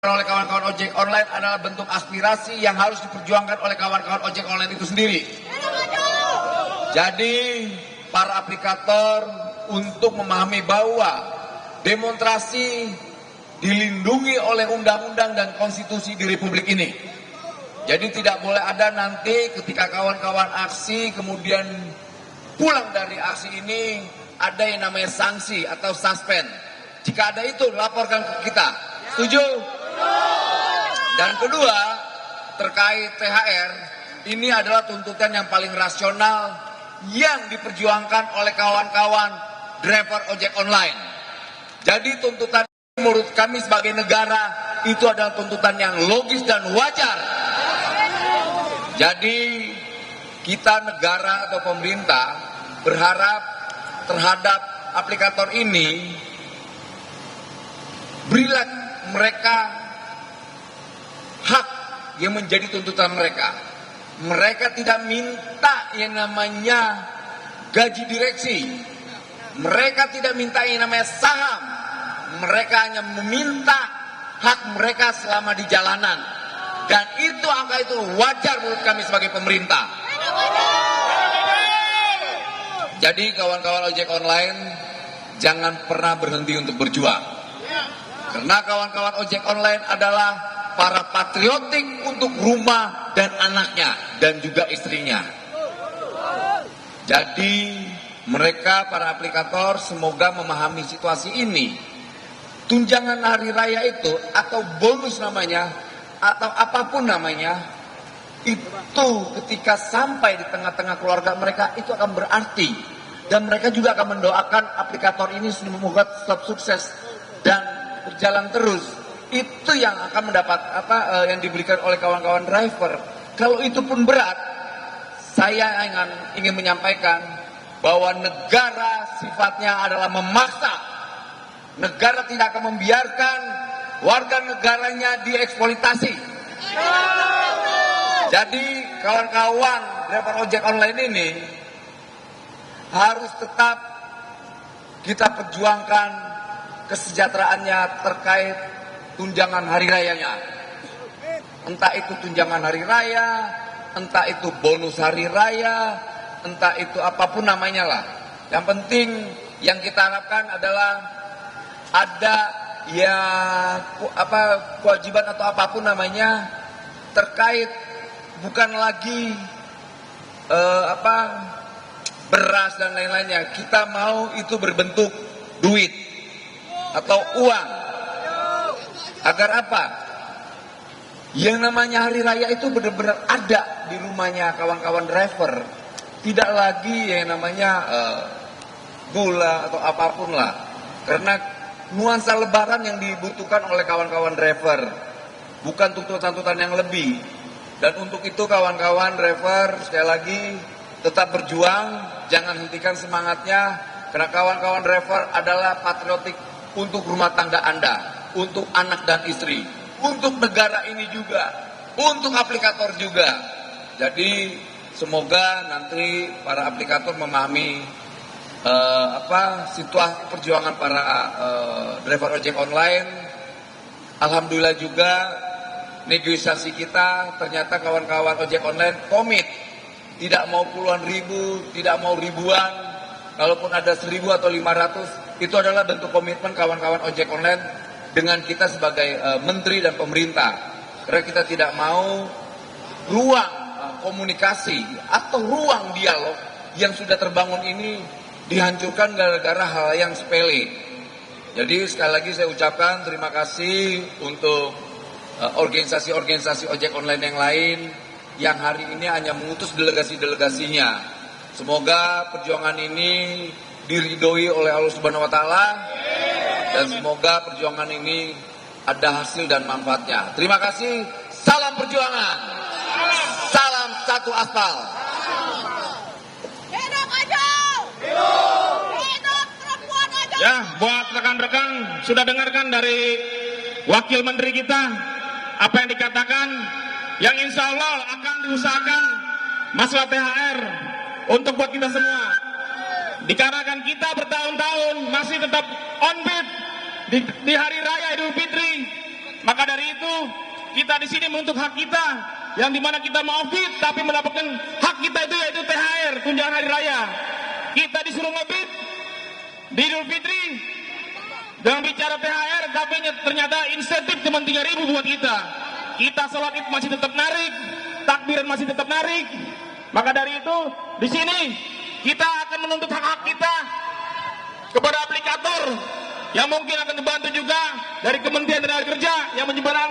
oleh kawan-kawan ojek online adalah bentuk aspirasi yang harus diperjuangkan oleh kawan-kawan ojek online itu sendiri. Jadi para aplikator untuk memahami bahwa demonstrasi dilindungi oleh undang-undang dan konstitusi di Republik ini. Jadi tidak boleh ada nanti ketika kawan-kawan aksi kemudian pulang dari aksi ini ada yang namanya sanksi atau suspend. Jika ada itu laporkan ke kita. Setuju? Dan kedua, terkait THR, ini adalah tuntutan yang paling rasional yang diperjuangkan oleh kawan-kawan driver ojek online. Jadi tuntutan menurut kami sebagai negara itu adalah tuntutan yang logis dan wajar. Jadi kita negara atau pemerintah berharap terhadap aplikator ini berilah mereka hak yang menjadi tuntutan mereka. Mereka tidak minta yang namanya gaji direksi. Mereka tidak minta yang namanya saham. Mereka hanya meminta hak mereka selama di jalanan. Dan itu angka itu wajar menurut kami sebagai pemerintah. Jadi kawan-kawan ojek online jangan pernah berhenti untuk berjuang. Karena kawan-kawan ojek online adalah para patriotik untuk rumah dan anaknya dan juga istrinya. Jadi mereka para aplikator semoga memahami situasi ini. Tunjangan hari raya itu atau bonus namanya atau apapun namanya itu ketika sampai di tengah-tengah keluarga mereka itu akan berarti dan mereka juga akan mendoakan aplikator ini semoga tetap sukses dan berjalan terus. Itu yang akan mendapat yang diberikan oleh kawan-kawan driver. Kalau itu pun berat, saya ingin menyampaikan bahwa negara sifatnya adalah memaksa. Negara tidak akan membiarkan warga negaranya dieksploitasi. Jadi kawan-kawan driver ojek online ini harus tetap kita perjuangkan kesejahteraannya terkait tunjangan hari rayanya. Entah itu tunjangan hari raya, entah itu bonus hari raya, entah itu apapun namanya lah. Yang penting yang kita harapkan adalah ada ya kewajiban atau apapun namanya terkait bukan lagi beras dan lain-lainnya. Kita mau itu berbentuk duit atau uang. Agar apa? Yang namanya hari raya itu benar-benar ada di rumahnya kawan-kawan driver. Tidak lagi yang namanya gula atau apapun lah. Karena nuansa lebaran yang dibutuhkan oleh kawan-kawan driver. Bukan tuntutan-tuntutan yang lebih. Dan untuk itu kawan-kawan driver sekali lagi tetap berjuang. Jangan hentikan semangatnya. Karena kawan-kawan driver adalah patriotik untuk rumah tangga Anda. Untuk anak dan istri, untuk negara ini juga, untuk aplikator juga. Jadi semoga nanti para aplikator memahami situasi perjuangan para driver ojek online. Alhamdulillah juga negosiasi kita ternyata kawan-kawan ojek online komit, tidak mau puluhan ribu, tidak mau ribuan, kalaupun ada 1.000 atau 500, itu adalah bentuk komitmen kawan-kawan ojek online dengan kita sebagai menteri dan pemerintah. Karena kita tidak mau ruang komunikasi atau ruang dialog yang sudah terbangun ini dihancurkan gara-gara hal yang sepele. Jadi sekali lagi saya ucapkan terima kasih untuk organisasi-organisasi ojek online yang lain yang hari ini hanya mengutus delegasi-delegasinya. Semoga perjuangan ini diridhoi oleh Allah Subhanahu wa taala. Dan semoga perjuangan ini ada hasil dan manfaatnya. Terima kasih. Salam perjuangan. Salam satu aspal. Hidup Ojol. Hidup perempuan Ojol. Ya, buat rekan-rekan sudah dengarkan dari wakil menteri kita apa yang dikatakan, yang insya Allah akan diusahakan masalah THR untuk buat kita semua. Dikarenakan kita bertahun-tahun masih tetap on beat di hari raya Idul Fitri, Maka dari itu kita di sini menuntut hak kita, yang dimana kita mau fit tapi mendapatkan hak kita itu yaitu THR, tunjangan hari raya. Kita disuruh ngebit di Idul Fitri dengan bicara THR, tapi ternyata insentif cuma 3.000 buat kita. Kita sholat Id masih tetap narik, takbiran masih tetap narik. Maka dari itu di sini kita akan menuntut hak-hak kita kepada aplikator yang mungkin akan dibantu juga dari Kementerian Tenaga Kerja yang menjembatani